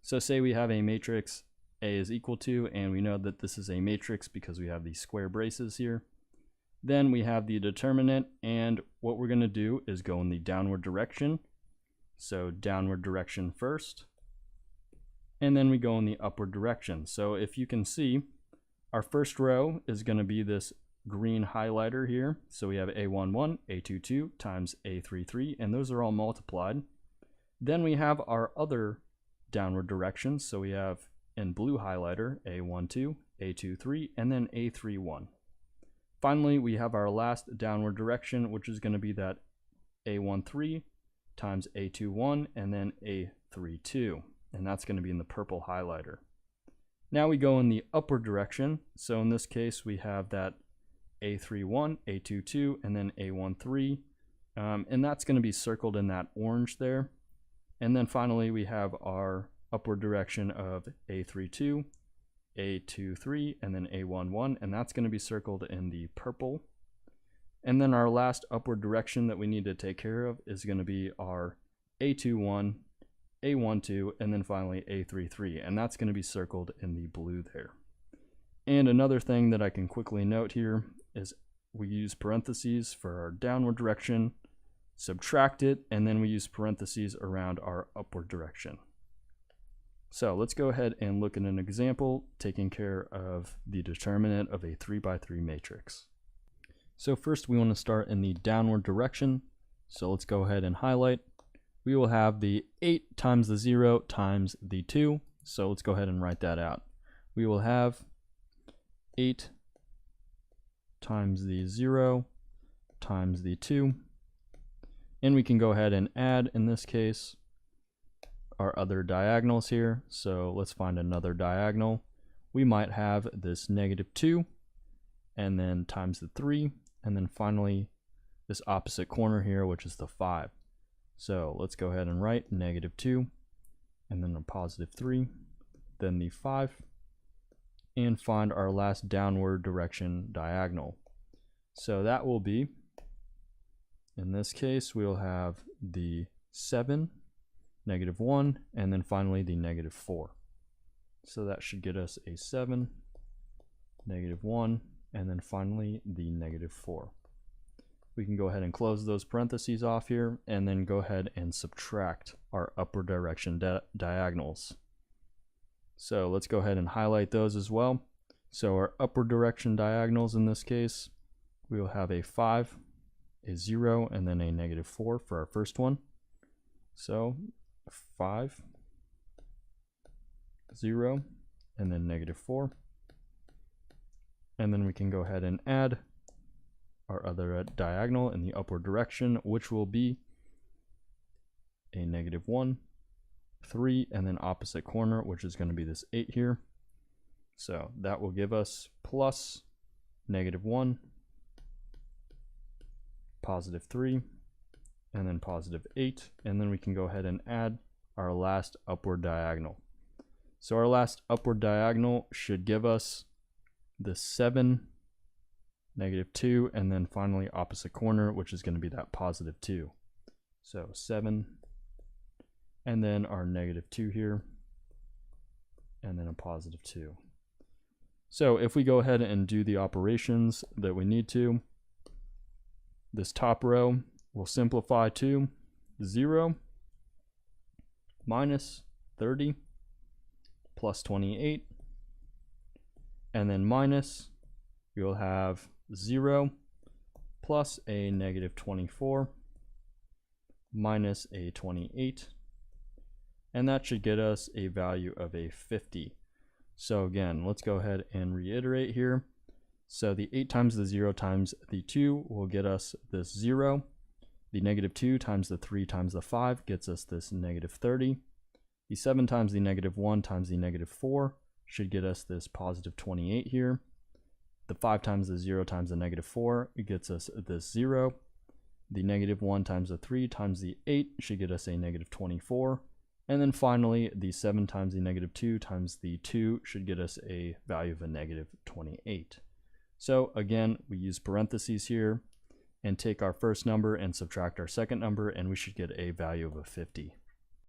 So say we have a matrix A is equal to, and we know that this is a matrix because we have these square braces here. Then we have the determinant, and what we're going to do is go in the downward direction. So downward direction first, and then we go in the upward direction. So if you can see, our first row is going to be this green highlighter here. So we have A11, A22 times A33, and those are all multiplied. Then we have our other downward directions. So we have in blue highlighter A12, A23, and then A31. Finally, we have our last downward direction, which is going to be that A13 times A21 and then A32, and that's going to be in the purple highlighter. Now we go in the upward direction. So in this case, we have that A31, A22, and then A13, and that's going to be circled in that orange there. And then finally, we have our upward direction of A32, A23, and then A11, and that's going to be circled in the purple. And then our last upward direction that we need to take care of is going to be our A21, A12, and then finally A33, and that's going to be circled in the blue there. And another thing that I can quickly note here is we use parentheses for our downward direction, subtract it, and then we use parentheses around our upward direction. So let's go ahead and look at an example taking care of the determinant of a 3x3 matrix. So first we want to start in the downward direction. So let's go ahead and highlight. We will have the 8 times the 0 times the 2. So let's go ahead and write that out. We will have 8 times the 0 times the 2. And we can go ahead and add, in this case, our other diagonals here. So let's find another diagonal. We might have this -2 and then times the 3, and then finally this opposite corner here, which is the 5. So let's go ahead and write -2 and then a +3, then the 5, and find our last downward direction diagonal. So that will be, in this case, we'll have the 7, -1, and then finally the -4. So that should get us a 7, -1, and then finally the -4. We can go ahead and close those parentheses off here, and then go ahead and subtract our upward direction diagonals. So let's go ahead and highlight those as well. So our upward direction diagonals in this case, we will have a 5, a 0, and then a -4 for our first one. So 5, 0, and then -4. And then we can go ahead and add our other diagonal in the upward direction, which will be a -1, 3, and then opposite corner, which is going to be this 8 here. So that will give us plus -1, +3, and then +8, and then we can go ahead and add our last upward diagonal. So our last upward diagonal should give us the 7, -2, and then finally opposite corner, which is going to be that +2. So 7, and then our -2 here, and then a +2. So if we go ahead and do the operations that we need to, this top row will simplify to 0 minus 30 plus 28, and then minus, we will have 0 plus a -24 minus a 28, and that should get us a value of a 50. So again, let's go ahead and reiterate here. So the 8 times the 0 times the 2 will get us this 0. The -2 times the 3 times the 5 gets us this -30. The 7 times the -1 times the -4 should get us this +28 here. The 5 times the 0 times the -4 gets us this 0. The -1 times the 3 times the 8 should get us a -24. And then finally, the 7 times the -2 times the 2 should get us a value of a -28. So again, we use parentheses here and take our first number and subtract our second number, and we should get a value of a 50.